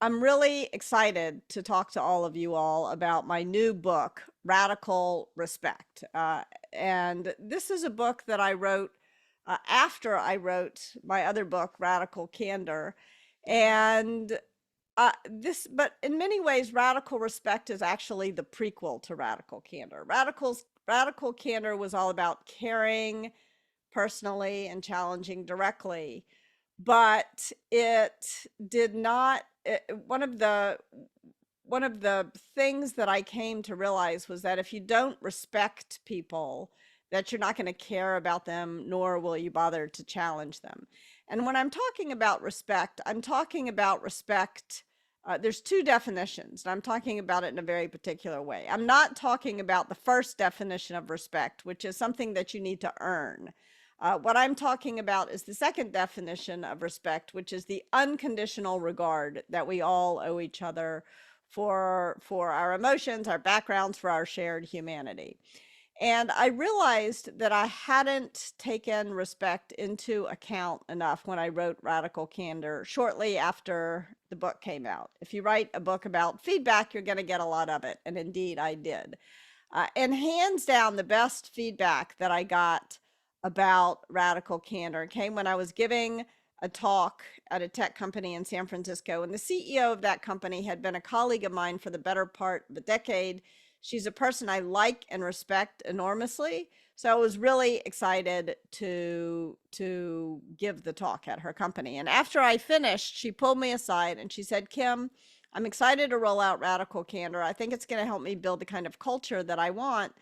I'm really excited to talk to all of you all about my new book, Radical Respect. And this is a book that I wrote after I wrote my other book, Radical Candor. And but in many ways, Radical Respect is actually the prequel to Radical Candor. Radical Candor was all about caring personally and challenging directly, but it did not one of the things that I came to realize was that if you don't respect people, that you're not going to care about them, nor will you bother to challenge them. And when I'm talking about respect, I'm talking about respect. There's two definitions, and I'm talking about it in a very particular way. I'm not talking about the first definition of respect, which is something that you need to earn. What I'm talking about is the second definition of respect, which is the unconditional regard that we all owe each other for our emotions, our backgrounds, for our shared humanity. And I realized that I hadn't taken respect into account enough when I wrote Radical Candor shortly after the book came out. If you write a book about feedback, you're going to get a lot of it. And indeed, I did. And hands down, the best feedback that I got about Radical Candor came when I was giving a talk at a tech company in San Francisco. And the CEO of that company had been a colleague of mine for the better part of a decade. She's a person I like and respect enormously. So I was really excited to give the talk at her company. And after I finished, she pulled me aside and she said, Kim, I'm excited to roll out Radical Candor. I think it's going to help me build the kind of culture that I want,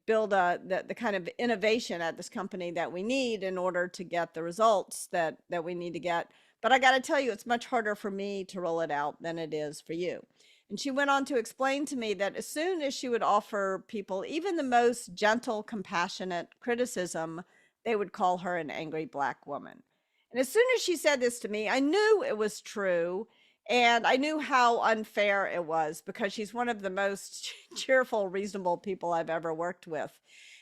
build the kind of innovation at this company that we need in order to get the results that we need to get. But I got to tell you, it's much harder for me to roll it out than it is for you. And she went on to explain to me that as soon as she would offer people even the most gentle, compassionate criticism, they would call her an angry Black woman. And as soon as she said this to me, I knew it was true. And I knew how unfair it was because she's one of the most cheerful, reasonable people I've ever worked with.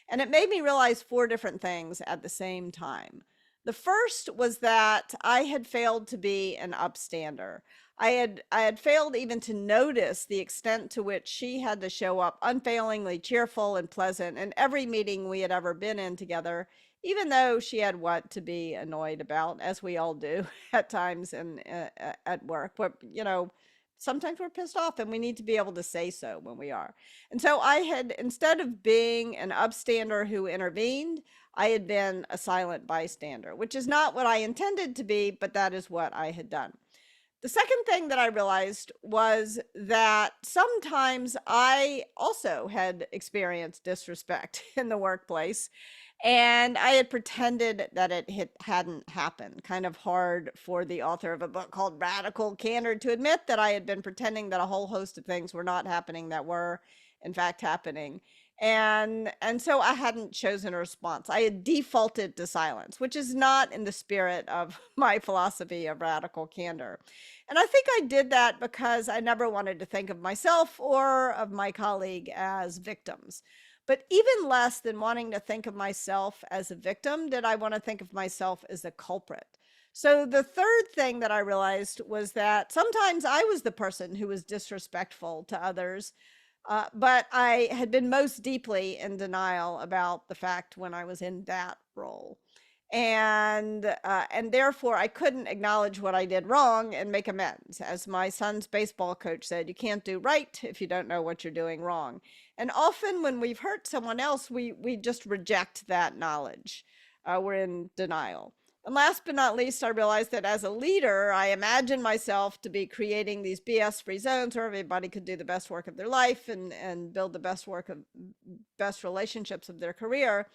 And it made me realize four different things at the same time. The first was that I had failed to be an upstander. I had failed even to notice the extent to which she had to show up unfailingly cheerful and pleasant in every meeting we had ever been in together, even though she had what to be annoyed about, as we all do at times and at work. But sometimes we're pissed off, and we need to be able to say so when we are. And so I had, instead of being an upstander who intervened, I had been a silent bystander, which is not what I intended to be, but that is what I had done. The second thing that I realized was that sometimes I also had experienced disrespect in the workplace, and I had pretended that hadn't happened. Kind of hard for the author of a book called Radical Candor to admit that I had been pretending that a whole host of things were not happening that were in fact happening. And so I hadn't chosen a response. I had defaulted to silence, which is not in the spirit of my philosophy of radical candor. And I think I did that because I never wanted to think of myself or of my colleague as victims. But even less than wanting to think of myself as a victim, did I want to think of myself as a culprit. So the third thing that I realized was that sometimes I was the person who was disrespectful to others, but I had been most deeply in denial about the fact when I was in that role. And therefore I couldn't acknowledge what I did wrong and make amends. As my son's baseball coach said, you can't do right if you don't know what you're doing wrong. And often when we've hurt someone else, we just reject that knowledge. We're in denial. And last but not least, I realized that as a leader, I imagined myself to be creating these BS-free zones where everybody could do the best work of their life and build the best relationships of their career.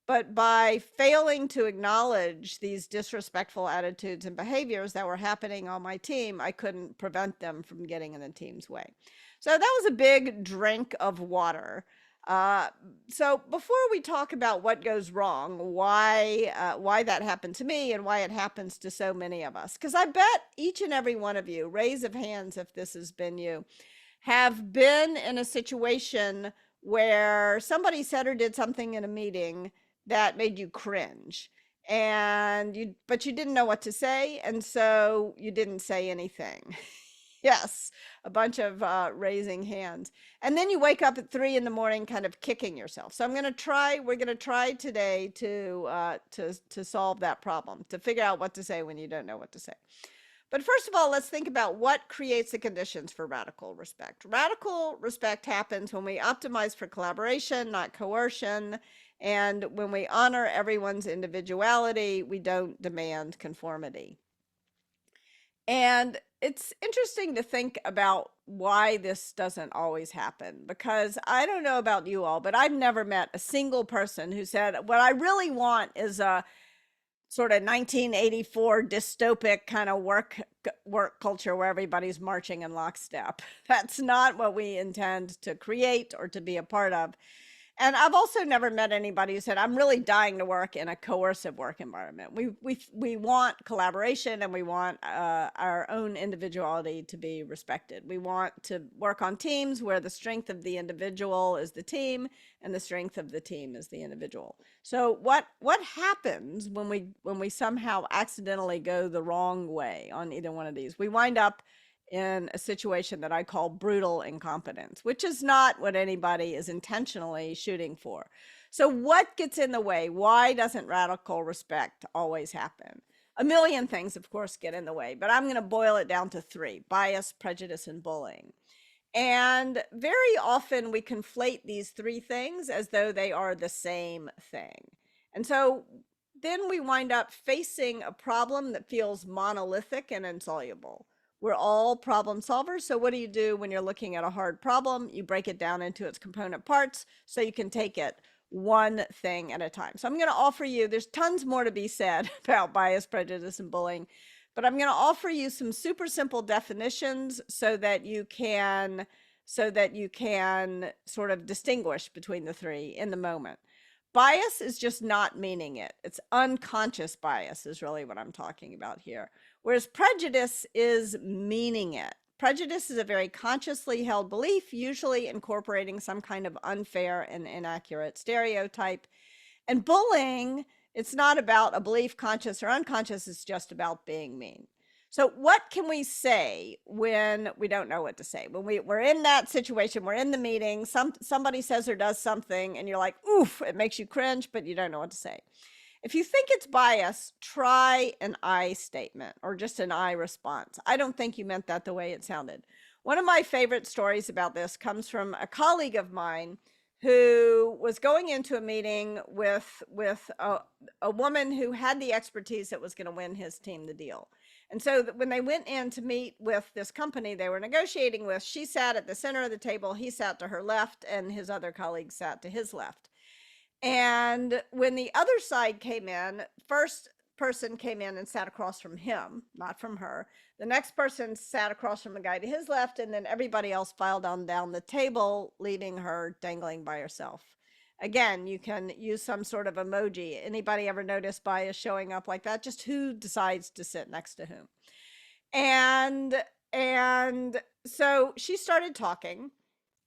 But by failing to acknowledge these disrespectful attitudes and behaviors that were happening on my team, I couldn't prevent them from getting in the team's way. So that was a big drink of water. So before we talk about what goes wrong, why that happened to me and why it happens to so many of us, because I bet each and every one of you, raise of hands if this has been you, have been in a situation where somebody said or did something in a meeting that made you cringe. and but you didn't know what to say, and so you didn't say anything. Yes, a bunch of raising hands. And then you wake up at 3 in the morning kind of kicking yourself. So we're going to try today to solve that problem, to figure out what to say when you don't know what to say. But first of all, let's think about what creates the conditions for radical respect. Radical respect happens when we optimize for collaboration, not coercion. And when we honor everyone's individuality, we don't demand conformity. And it's interesting to think about why this doesn't always happen, because I don't know about you all, but I've never met a single person who said, what I really want is a sort of 1984 dystopic kind of work culture where everybody's marching in lockstep. That's not what we intend to create or to be a part of. And I've also never met anybody who said, I'm really dying to work in a coercive work environment. We want collaboration, and we want our own individuality to be respected. We want to work on teams where the strength of the individual is the team and the strength of the team is the individual. So what happens when we somehow accidentally go the wrong way on either one of these? We wind up in a situation that I call brutal incompetence, which is not what anybody is intentionally shooting for. So what gets in the way? Why doesn't radical respect always happen? A million things, of course, get in the way, but I'm going to boil it down to three: bias, prejudice, and bullying. And very often we conflate these three things as though they are the same thing. And so then we wind up facing a problem that feels monolithic and insoluble. We're all problem solvers. So what do you do when you're looking at a hard problem? You break it down into its component parts so you can take it one thing at a time. So I'm going to offer you, there's tons more to be said about bias, prejudice, and bullying, but I'm going to offer you some super simple definitions so that you can sort of distinguish between the three in the moment. Bias is just not meaning it. It's unconscious bias is really what I'm talking about here. Whereas prejudice is meaning it. Prejudice is a very consciously held belief, usually incorporating some kind of unfair and inaccurate stereotype. And bullying, it's not about a belief, conscious or unconscious, it's just about being mean. So what can we say when we don't know what to say? When we're in that situation, we're in the meeting, somebody says or does something, and you're like, oof, it makes you cringe, but you don't know what to say. If you think it's bias, try an I statement or just an I response. I don't think you meant that the way it sounded. One of my favorite stories about this comes from a colleague of mine who was going into a meeting with a woman who had the expertise that was going to win his team the deal. And so when they went in to meet with this company they were negotiating with, she sat at the center of the table, he sat to her left, and his other colleague sat to his left. And when the other side came in, first person came in and sat across from him, not from her. The next person sat across from the guy to his left, and then everybody else filed on down the table, leaving her dangling by herself. Again, you can use some sort of emoji. Anybody ever notice bias showing up like that? Just who decides to sit next to whom. And so she started talking.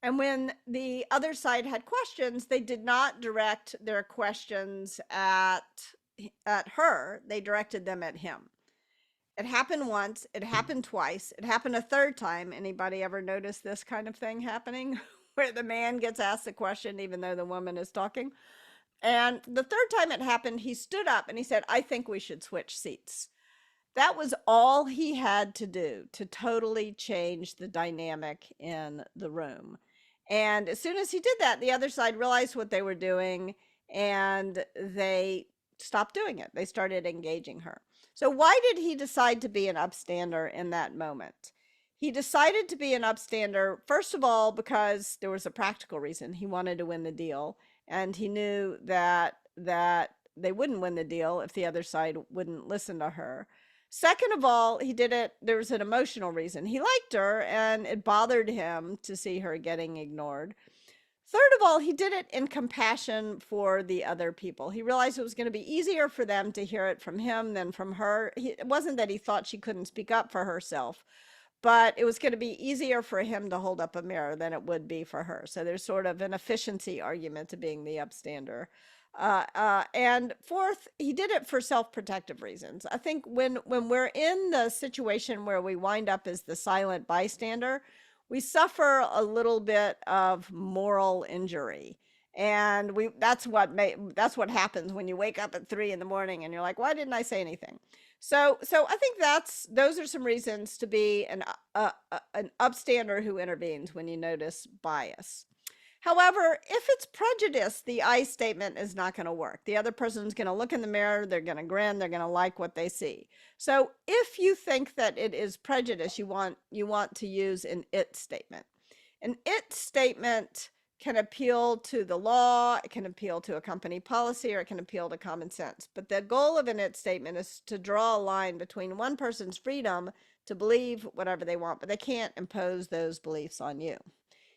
And when the other side had questions, they did not direct their questions at her. They directed them at him. It happened once. It happened twice. It happened a third time. Anybody ever notice this kind of thing happening where the man gets asked a question even though the woman is talking? And the third time it happened, he stood up and he said, I think we should switch seats. That was all he had to do to totally change the dynamic in the room. And as soon as he did that, the other side realized what they were doing and they stopped doing it. They started engaging her. So why did he decide to be an upstander in that moment? He decided to be an upstander, first of all, because there was a practical reason. He wanted to win the deal, and he knew that they wouldn't win the deal if the other side wouldn't listen to her. Second of all, he did it, there was an emotional reason. He liked her and it bothered him to see her getting ignored. Third of all, he did it in compassion for the other people. He realized it was going to be easier for them to hear it from him than from her. It wasn't that he thought she couldn't speak up for herself, but it was going to be easier for him to hold up a mirror than it would be for her. So there's sort of an efficiency argument to being the upstander. And fourth, he did it for self-protective reasons. I think when we're in the situation where we wind up as the silent bystander, we suffer a little bit of moral injury. And we that's what happens when you wake up at 3 in the morning and you're like, why didn't I say anything? So I think those are some reasons to be an upstander who intervenes when you notice bias. However, if it's prejudice, the I statement is not going to work. The other person's going to look in the mirror, they're going to grin, they're going to like what they see. So if you think that it is prejudice, you want to use an it statement. An it statement can appeal to the law, it can appeal to a company policy, or it can appeal to common sense. But the goal of an it statement is to draw a line between one person's freedom to believe whatever they want, but they can't impose those beliefs on you.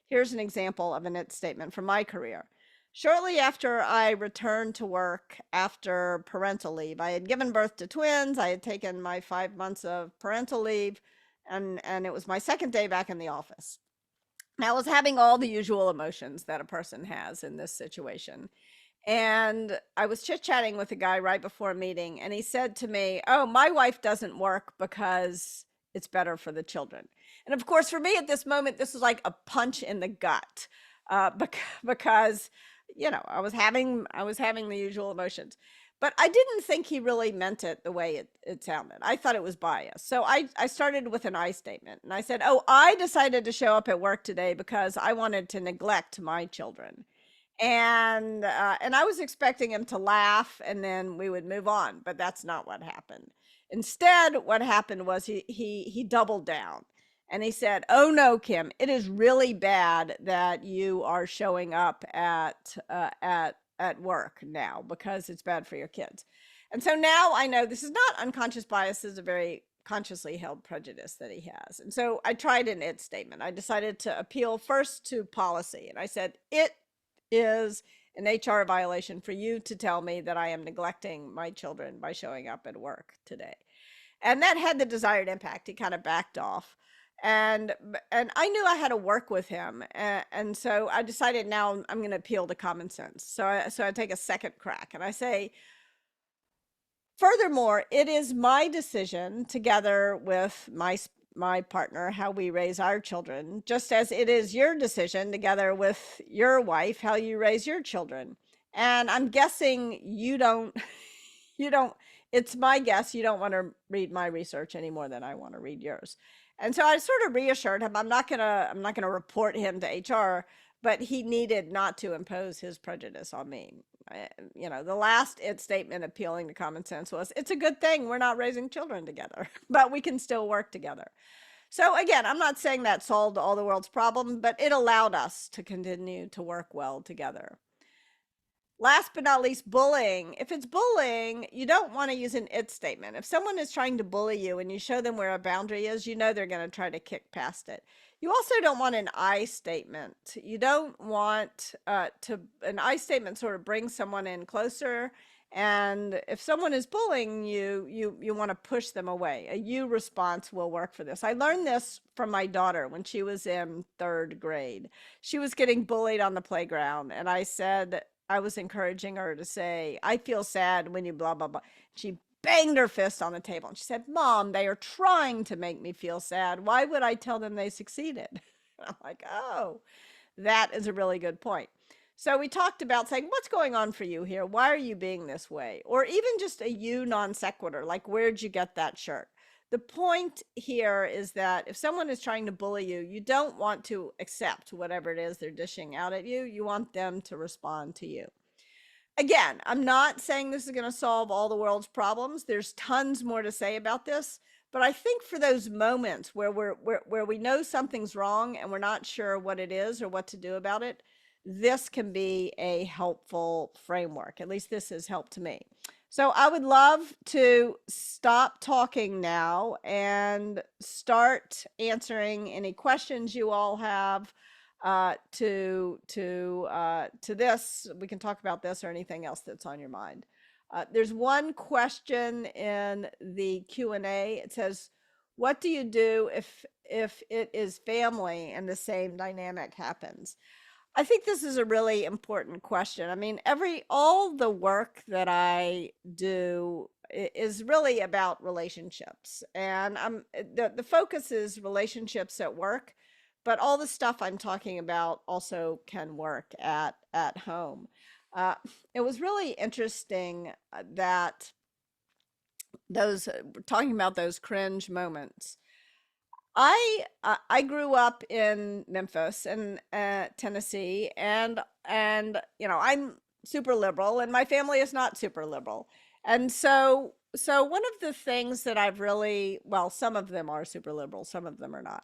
Here's an example of an it statement from my career. Shortly after I returned to work after parental leave, I had given birth to twins. I had taken my 5 months of parental leave, and it was my second day back in the office. And I was having all the usual emotions that a person has in this situation. And I was chit chatting with a guy right before a meeting, and he said to me, "Oh, my wife doesn't work because it's better for the children." And of course, for me at this moment, this was like a punch in the gut, because I was having the usual emotions, but I didn't think he really meant it the way it sounded. I thought it was bias. So I started with an I statement, and I said, "Oh, I decided to show up at work today because I wanted to neglect my children." And I was expecting him to laugh and then we would move on, but that's not what happened. Instead, what happened was he doubled down and he said, "Oh no, Kim, it is really bad that you are showing up at work now because it's bad for your kids." And so now I know this is not unconscious bias; this is a very consciously held prejudice that he has. And so I tried an it statement. I decided to appeal first to policy, and I said, "It is an HR violation for you to tell me that I am neglecting my children by showing up at work today." And that had the desired impact. He kind of backed off. And I knew I had to work with him. And so I decided now I'm going to appeal to common sense. So I take a second crack and I say, "Furthermore, it is my decision together with my partner how we raise our children, just as it is your decision together with your wife how you raise your children. And I'm guessing you don't you don't it's my guess you don't want to read my research any more than I want to read yours." And so I sort of reassured him I'm not going to report him to HR, but he needed not to impose his prejudice on me. The last it statement appealing to common sense was, "It's a good thing we're not raising children together, but we can still work together." So again, I'm not saying that solved all the world's problems, but it allowed us to continue to work well together. Last but not least, bullying. If it's bullying, you don't want to use an it statement. If someone is trying to bully you and you show them where a boundary is, you know they're going to try to kick past it. You also don't want an I statement. You don't want an I statement sort of brings someone in closer. And if someone is bullying you, you want to push them away. A you response will work for this. I learned this from my daughter when she was in third grade. She was getting bullied on the playground, and I was encouraging her to say, "I feel sad when you blah, blah, blah." She banged her fist on the table and she said, "Mom, they are trying to make me feel sad. Why would I tell them they succeeded?" And I'm like, "Oh, that is a really good point." So we talked about saying, "What's going on for you here? Why are you being this way?" Or even just a you non sequitur, like, "Where'd you get that shirt?" The point here is that if someone is trying to bully you, you don't want to accept whatever it is they're dishing out at you. You want them to respond to you. Again, I'm not saying this is going to solve all the world's problems. There's tons more to say about this, but I think for those moments where where we know something's wrong and we're not sure what it is or what to do about it, this can be a helpful framework. At least this has helped to me. So I would love to stop talking now and start answering any questions you all have to this. We can talk about this or anything else that's on your mind. There's one question in the Q&A. It says, "What do you do if it is family and the same dynamic happens?" I think this is a really important question. I mean, all the work that I do is really about relationships. And the focus is relationships at work, but all the stuff I'm talking about also can work at home. Uh, it was really interesting that we're talking about those cringe moments. I grew up in Memphis and Tennessee, and I'm super liberal, and my family is not super liberal, and so one of the things that I've really, well, some of them are super liberal, some of them are not,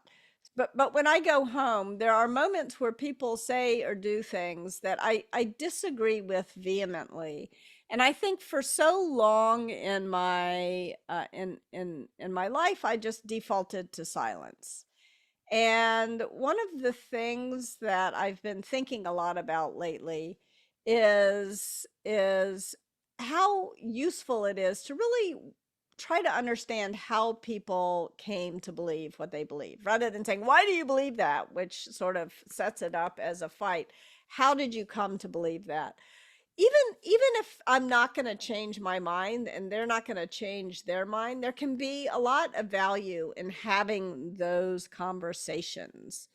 but when I go home, there are moments where people say or do things that I disagree with vehemently. And I think for so long in my in my life, I just defaulted to silence. And one of the things that I've been thinking a lot about lately is how useful it is to really try to understand how people came to believe what they believe, rather than saying, why do you believe that, which sort of sets it up as a fight. How did you come to believe that? Even if I'm not going to change my mind and they're not going to change their mind, there can be a lot of value in having those conversations.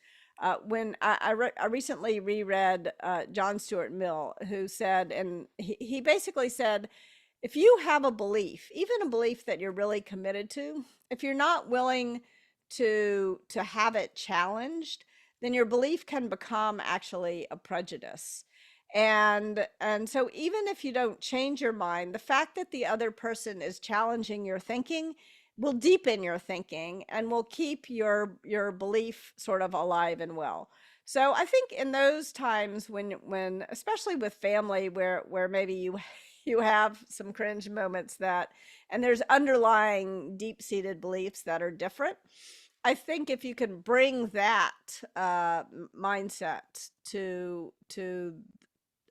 When I recently reread John Stuart Mill, who said, and he basically said, if you have a belief, even a belief that you're really committed to, if you're not willing to have it challenged, then your belief can become actually a prejudice. And so even if you don't change your mind, the fact that the other person is challenging your thinking will deepen your thinking and will keep your belief sort of alive and well. So I think in those times when especially with family where maybe you have some cringe moments, that and there's underlying deep-seated beliefs that are different, I think if you can bring that mindset to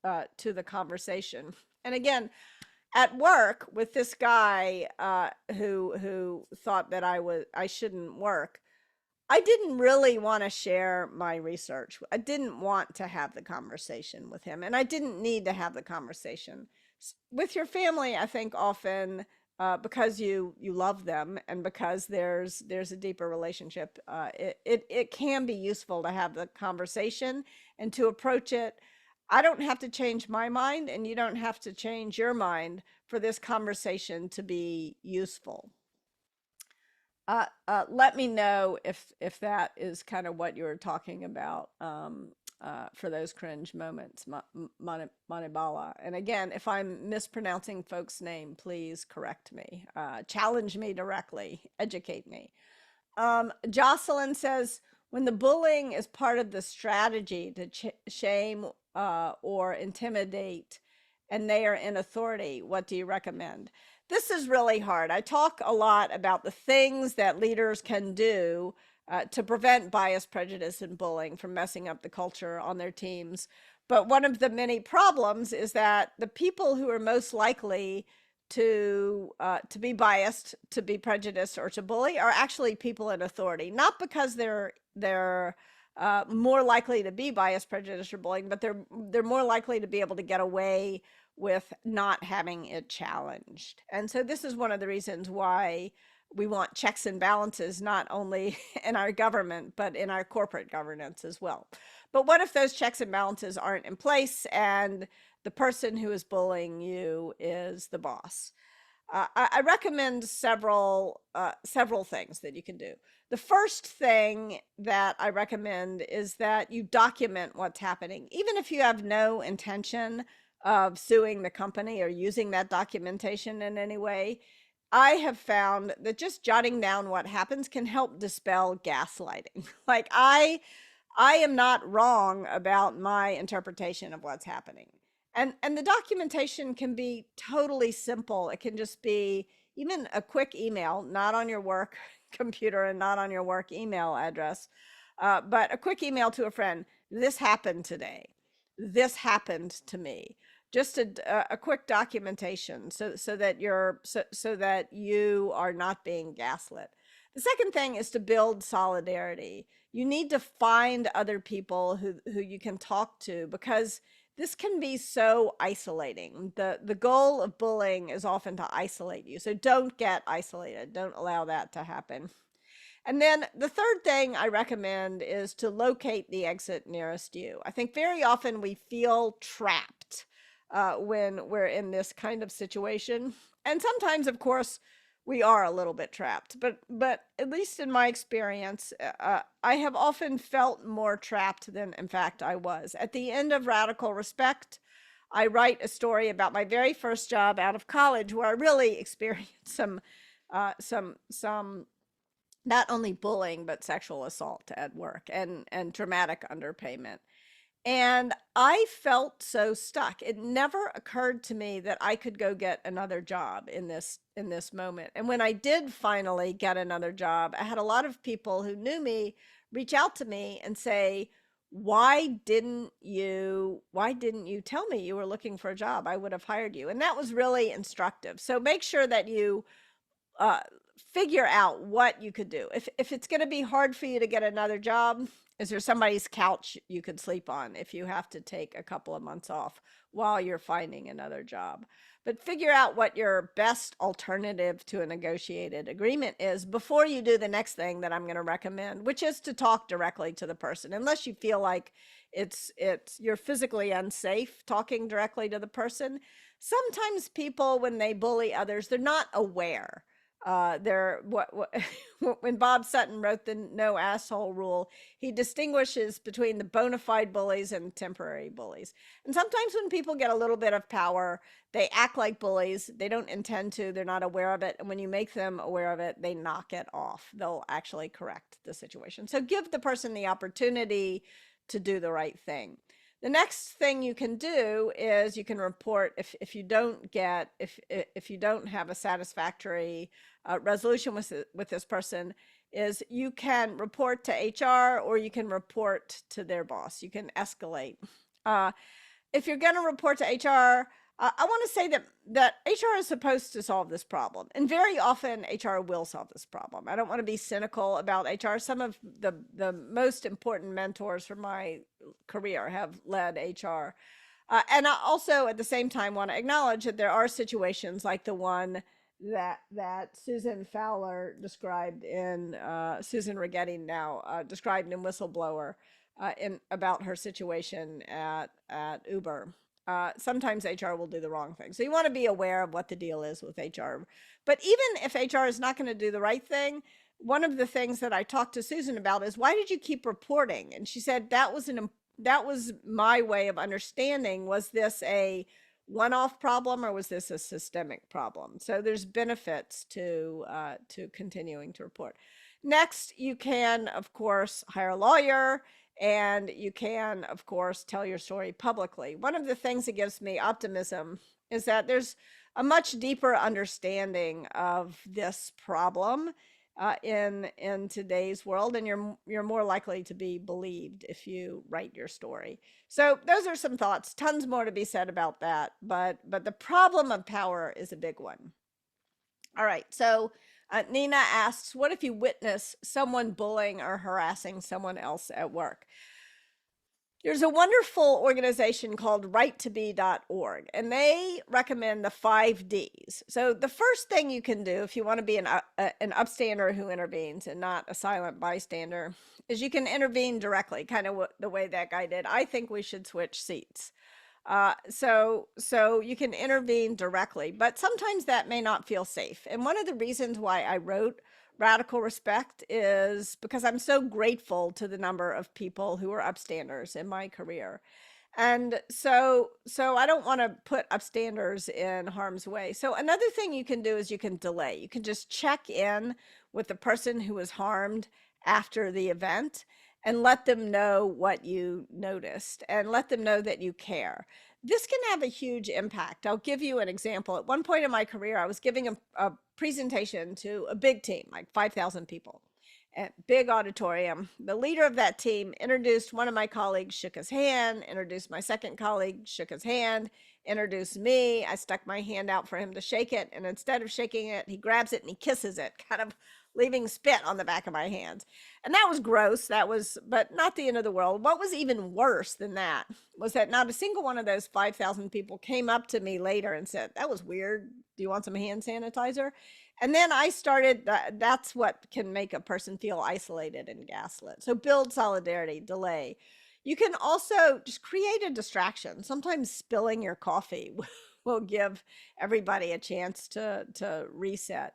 the conversation. And again, at work with this guy who thought that I shouldn't work, I didn't really want to share my research. I didn't want to have the conversation with him, and I didn't need to have the conversation. With your family, I think often because you love them and because there's a deeper relationship, it can be useful to have the conversation and to approach it. I don't have to change my mind, and you don't have to change your mind for this conversation to be useful. Let me know if that is kind of what you were talking about for those cringe moments, Manibala. And again, if I'm mispronouncing folks' name, please correct me, challenge me directly, educate me. Jocelyn says, when the bullying is part of the strategy to shame or intimidate, and they are in authority, what do you recommend? This is really hard. I talk a lot about the things that leaders can do to prevent bias, prejudice, and bullying from messing up the culture on their teams. But one of the many problems is that the people who are most likely to be biased, to be prejudiced, or to bully are actually people in authority. Not because they're more likely to be biased, prejudiced, or bullying, but they're more likely to be able to get away with not having it challenged. And so this is one of the reasons why we want checks and balances, not only in our government, but in our corporate governance as well. But what if those checks and balances aren't in place and the person who is bullying you is the boss? I recommend several things that you can do. The first thing that I recommend is that you document what's happening, even if you have no intention of suing the company or using that documentation in any way. I have found that just jotting down what happens can help dispel gaslighting. Like I am not wrong about my interpretation of what's happening. And the documentation can be totally simple. It can just be even a quick email, not on your work computer and not on your work email address, but a quick email to a friend. This happened today. This happened to me. Just a quick documentation so that you are not being gaslit. The second thing is to build solidarity. You need to find other people who you can talk to, because this can be so isolating. The goal of bullying is often to isolate you. So don't get isolated. Don't allow that to happen. And then the third thing I recommend is to locate the exit nearest you. I think very often we feel trapped when we're in this kind of situation. And sometimes, of course, we are a little bit trapped. But at least in my experience, I have often felt more trapped than, in fact, I was. At the end of Radical Respect, I write a story about my very first job out of college, where I really experienced some not only bullying but sexual assault at work, and dramatic underpayment. And I felt so stuck. It never occurred to me that I could go get another job in this moment. And when I did finally get another job, I had a lot of people who knew me reach out to me and say, why didn't you tell me you were looking for a job? I would have hired you. And that was really instructive. So make sure that you uh, figure out what you could do. If it's going to be hard for you to get another job, is there somebody's couch you could sleep on if you have to take a couple of months off while you're finding another job? But figure out what your best alternative to a negotiated agreement is before you do the next thing that I'm going to recommend, which is to talk directly to the person, unless you feel like it's you're physically unsafe talking directly to the person. Sometimes people, when they bully others, they're not aware. They're what when Bob Sutton wrote the no asshole rule, he distinguishes between the bona fide bullies and temporary bullies. And sometimes when people get a little bit of power, they act like bullies. They don't intend to, they're not aware of it. And when you make them aware of it, they knock it off. They'll actually correct the situation. So give the person the opportunity to do the right thing. The next thing you can do is you can report if you don't get if you don't have a satisfactory resolution with this person, is you can report to HR, or you can report to their boss. You can escalate. Uh, if you're going to report to HR, I want to say that HR is supposed to solve this problem, and very often HR will solve this problem. I don't want to be cynical about HR. Some of the most important mentors from my career have led HR, and I also at the same time want to acknowledge that there are situations like the one that Susan Fowler described in Susan Rigetti now described in Whistleblower, in about her situation at Uber. Sometimes HR will do the wrong thing. So you want to be aware of what the deal is with HR. But even if HR is not going to do the right thing, one of the things that I talked to Susan about is, why did you keep reporting? And she said that was my way of understanding, was this a one-off problem, or was this a systemic problem? So there's benefits to continuing to report. Next, you can, of course, hire a lawyer, and you can, of course, tell your story publicly. One of the things that gives me optimism is that there's a much deeper understanding of this problem in today's world, and you're more likely to be believed if you write your story. So those are some thoughts. Tons more to be said about that, but the problem of power is a big one. All right, so Nina asks, what if you witness someone bullying or harassing someone else at work? There's a wonderful organization called right2be.org, and they recommend the 5 Ds. So the first thing you can do if you want to be an upstander who intervenes and not a silent bystander is you can intervene directly, kind of the way that guy did. I think we should switch seats. So you can intervene directly, but sometimes that may not feel safe. And one of the reasons why I wrote Radical Respect is because I'm so grateful to the number of people who are upstanders in my career. And so I don't want to put upstanders in harm's way. So another thing you can do is you can delay. You can just check in with the person who was harmed after the event and let them know what you noticed and let them know that you care. This can have a huge impact. I'll give you an example. At one point in my career, I was giving a presentation to a big team, like 5,000 people, at big auditorium. The leader of that team introduced one of my colleagues, shook his hand, introduced my second colleague, shook his hand, introduced me. I stuck my hand out for him to shake it, and instead of shaking it, he grabs it and he kisses it, kind of leaving spit on the back of my hands. And that was gross. That was, but not the end of the world. What was even worse than that was that not a single one of those 5,000 people came up to me later and said, "That was weird. Do you want some hand sanitizer?" And then I started, that's what can make a person feel isolated and gaslit. So build solidarity, delay. You can also just create a distraction. Sometimes spilling your coffee will give everybody a chance to reset.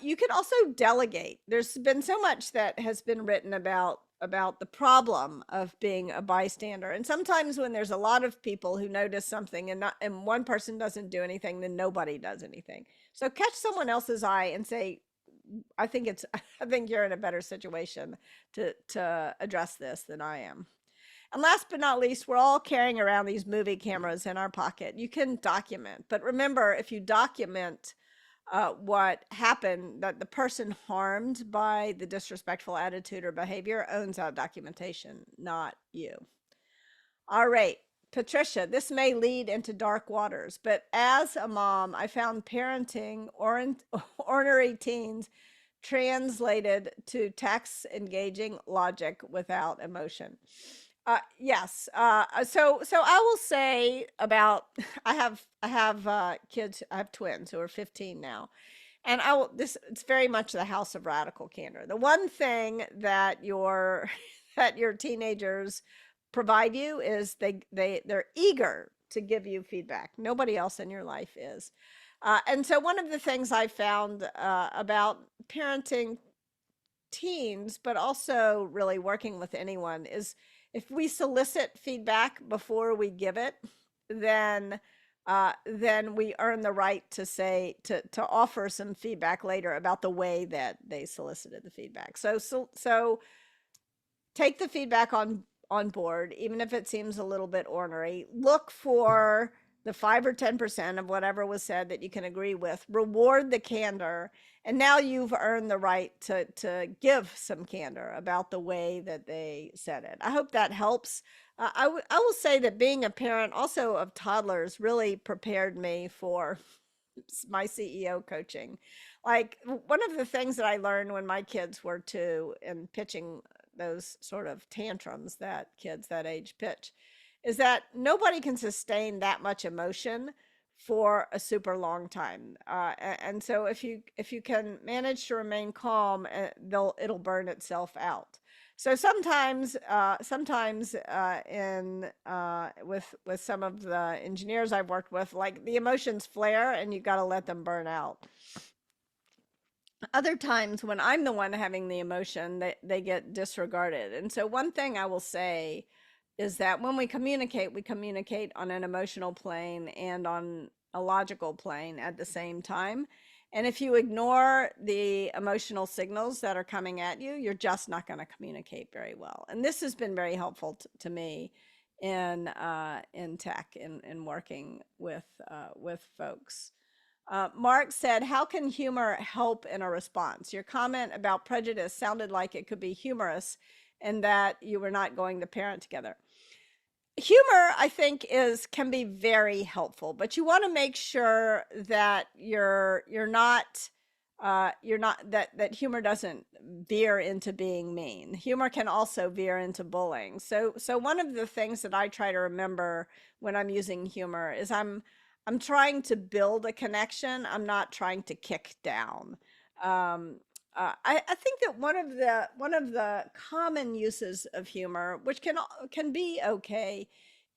You can also delegate. There's been so much that has been written about the problem of being a bystander, and sometimes when there's a lot of people who notice something and one person doesn't do anything, then nobody does anything. So catch someone else's eye and say, I think it's I think you're in a better situation to address this than I am. And last but not least, we're all carrying around these movie cameras in our pocket. You can document, but remember, if you document what happened, that the person harmed by the disrespectful attitude or behavior owns that documentation, not you. All right, Patricia, this may lead into dark waters, but as a mom, I found parenting ornery teens translated to text engaging logic without emotion. Yes. So I will say about I have kids. I have twins who are 15 now, and I will this it's very much the house of radical candor. The one thing that your that your teenagers provide you is they're eager to give you feedback. Nobody else in your life is. And so one of the things I found about parenting teens, but also really working with anyone, is if we solicit feedback before we give it, then then we earn the right to say to offer some feedback later about the way that they solicited the feedback. So take the feedback on board, even if it seems a little bit ornery. Look for the 5 or 10% of whatever was said that you can agree with. Reward the candor, and now you've earned the right to give some candor about the way that they said it. I hope that helps. I will say that being a parent also of toddlers really prepared me for my CEO coaching. Like, one of the things that I learned when my kids were 2 and pitching those sort of tantrums that kids that age pitch is that nobody can sustain that much emotion for a super long time. And so if you can manage to remain calm, it'll burn itself out. So sometimes in with some of the engineers I've worked with, like, the emotions flare and you got to let them burn out. Other times when I'm the one having the emotion, they get disregarded. And so one thing I will say is that when we communicate on an emotional plane and on a logical plane at the same time. And if you ignore the emotional signals that are coming at you, you're just not going to communicate very well. And this has been very helpful to me in tech, in working with folks. Mark said, how can humor help in a response? Your comment about prejudice sounded like it could be humorous and that you were not going to parent together. Humor, I think, can be very helpful, but you want to make sure that you're not that humor doesn't veer into being mean. Humor can also veer into bullying. So one of the things that I try to remember when I'm using humor is I'm trying to build a connection. I'm not trying to kick down. Um, I think that one of the common uses of humor, which can be okay,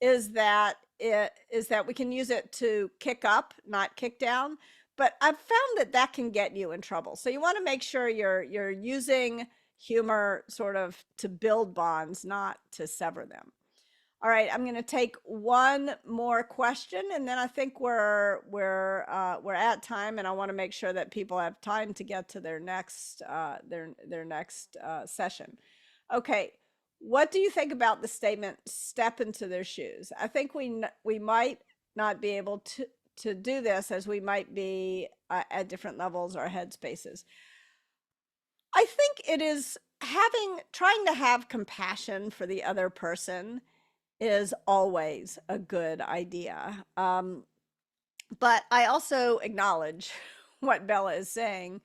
is that we can use it to kick up, not kick down. But I've found that can get you in trouble. So you want to make sure you're using humor sort of to build bonds, not to sever them. All right, I'm going to take one more question, and then I think we're at time, and I want to make sure that people have time to get to their next session. Okay, what do you think about the statement "step into their shoes"? I think we might not be able to do this, as we might be at different levels or headspaces. I think it is trying to have compassion for the other person is always a good idea. But I also acknowledge what Bella is saying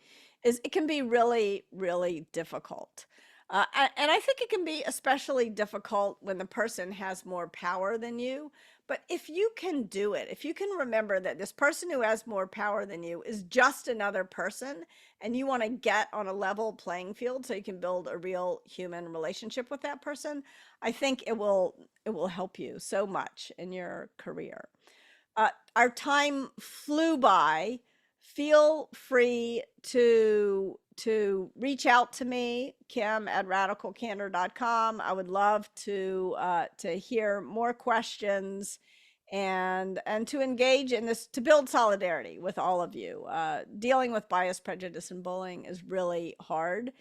is it can be really, really difficult. And I think it can be especially difficult when the person has more power than you. But if you can do it, if you can remember that this person who has more power than you is just another person, and you want to get on a level playing field so you can build a real human relationship with that person, I think it will help you so much in your career. Our time flew by. Feel free to reach out to me, Kim at radicalcandor.com. I would love to hear more questions and to engage in this, to build solidarity with all of you. Dealing with bias, prejudice, and bullying is really hard,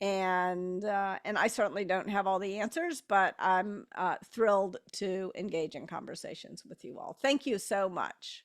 and I certainly don't have all the answers, but I'm thrilled to engage in conversations with you all. Thank you so much.